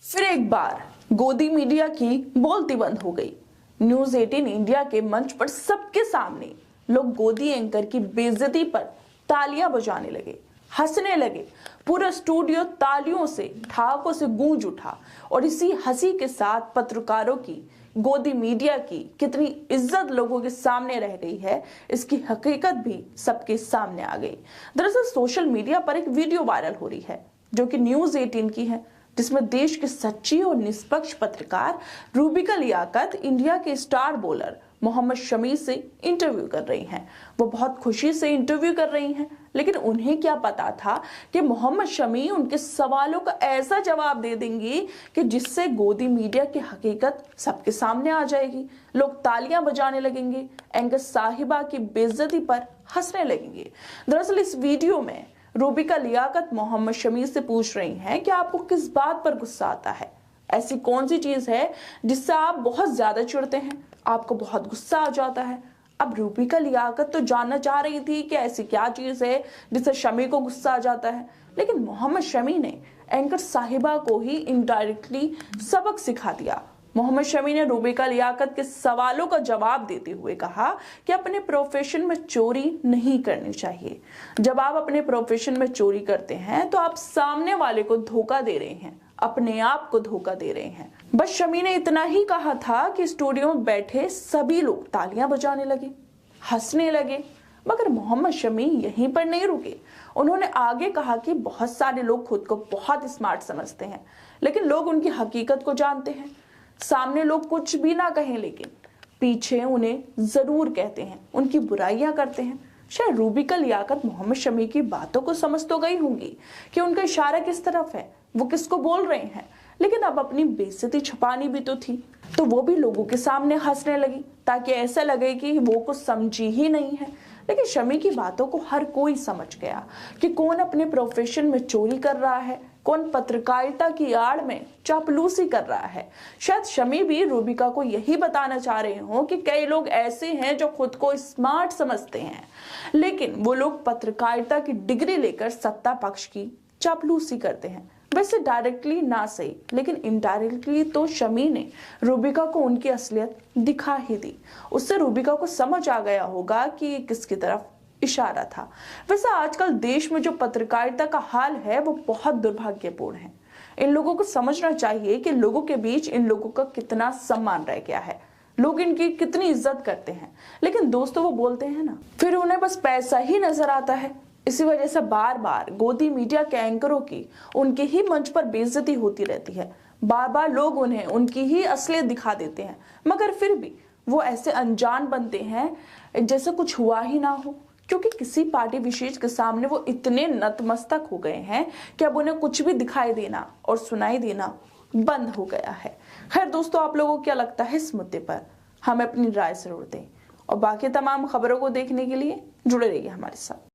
फिर एक बार गोदी मीडिया की बोलती बंद हो गई। न्यूज 18 इंडिया के मंच पर सबके सामने लोग गोदी एंकर की बेइज्जती पर तालियां बजाने लगे, हंसने लगे। पूरा स्टूडियो तालियों से, ठहाकों से गूंज उठा और इसी हंसी के साथ पत्रकारों की, गोदी मीडिया की कितनी इज्जत लोगों के सामने रह गई है, इसकी हकीकत भी सबके सामने आ गई। दरअसल सोशल मीडिया पर एक वीडियो वायरल हो रही है जो कि न्यूज 18 की है, जिसमें देश के सच्ची और निष्पक्ष पत्रकार रूबिका लियाकत इंडिया के स्टार बॉलर मोहम्मद शमी से इंटरव्यू कर रही हैं। वो बहुत खुशी से इंटरव्यू कर रही हैं, लेकिन उन्हें क्या पता था कि मोहम्मद शमी उनके सवालों का ऐसा जवाब दे देंगी कि जिससे गोदी मीडिया की हकीकत सबके सामने आ जाएगी। लोग तालियां बजाने लगेंगे, एंकर साहिबा की बेइज्जती पर हंसने लगेंगे। दरअसल इस वीडियो में रूबिका लियाकत मोहम्मद शमी से पूछ रही हैं कि आपको किस बात पर गुस्सा आता है, ऐसी कौन सी चीज है जिससे आप बहुत ज्यादा चिढ़ते हैं, आपको बहुत गुस्सा आ जाता है। अब रूबिका लियाकत तो जानना चाह रही थी कि ऐसी क्या चीज है जिससे शमी को गुस्सा आ जाता है, लेकिन मोहम्मद शमी ने एंकर साहिबा को ही इनडायरेक्टली सबक सिखा दिया। मोहम्मद शमी ने रूबिका लियाकत के सवालों का जवाब देते हुए कहा कि अपने प्रोफेशन में चोरी नहीं करनी चाहिए। जब आप अपने प्रोफेशन में चोरी करते हैं तो आप सामने वाले को धोखा दे रहे हैं, अपने आप को धोखा दे रहे हैं। बस शमी ने इतना ही कहा था कि स्टूडियो में बैठे सभी लोग तालियां बजाने लगे, हंसने लगे। मगर मोहम्मद शमी यहीं पर नहीं रुके। उन्होंने आगे कहा कि बहुत सारे लोग खुद को बहुत स्मार्ट समझते हैं, लेकिन लोग उनकी हकीकत को जानते हैं। सामने लोग कुछ भी ना कहें, लेकिन पीछे उन्हें जरूर कहते हैं, उनकी बुराइयां करते हैं। शायद रूबिका लियाकत मोहम्मद शमी की बातों को समझ तो गई होंगी कि उनका इशारा किस तरफ है, वो किसको बोल रहे हैं, लेकिन अब अपनी बेइज्जती छुपानी भी तो थी, तो वो भी लोगों के सामने हंसने लगी ताकि ऐसा लगे कि वो कुछ समझी ही नहीं है। लेकिन शमी की बातों को हर कोई समझ गया कि कौन अपने प्रोफेशन में चोरी कर रहा है, कौन पत्रकारिता की आड़ में चापलूसी कर रहा है। शायद शमी भी रूबिका को यही बताना चाह रहे हो कि कई लोग ऐसे हैं जो खुद को स्मार्ट समझते हैं, लेकिन वो लोग पत्रकारिता की डिग्री लेकर सत्ता पक्ष की चापलूसी करते हैं। वैसे डायरेक्टली ना सही, लेकिन इनडायरेक्टली तो शमी ने रूबिका को उनकी असलियत दिखा ही दी। उससे रूबिका को समझ आ गया होगा कि ये किसकी तरफ इशारा था। वैसे आजकल देश में जो पत्रकारिता का हाल है वो बहुत दुर्भाग्यपूर्ण है। इन लोगों को समझना चाहिए कि लोगों के बीच इन लोगों का कितना सम्मान रह गया है, लोग इनकी कितनी इज्जत करते हैं। लेकिन दोस्तों वो बोलते हैं ना, फिर उन्हें बस पैसा ही नजर आता है। इसी वजह से बार बार गोदी मीडिया के एंकरों की उनके ही मंच पर बेइज्जती होती रहती है। बार बार लोग उन्हें उनकी ही असलियत दिखा देते हैं, मगर फिर भी वो ऐसे अनजान बनते हैं जैसे कुछ हुआ ही ना हो, क्योंकि किसी पार्टी विशेष के सामने वो इतने नतमस्तक हो गए हैं कि अब उन्हें कुछ भी दिखाई देना और सुनाई देना बंद हो गया है। खैर दोस्तों, आप लोगों को क्या लगता है इस मुद्दे पर, हमें अपनी राय जरूर दें और बाकी तमाम खबरों को देखने के लिए जुड़े रहिए हमारे साथ।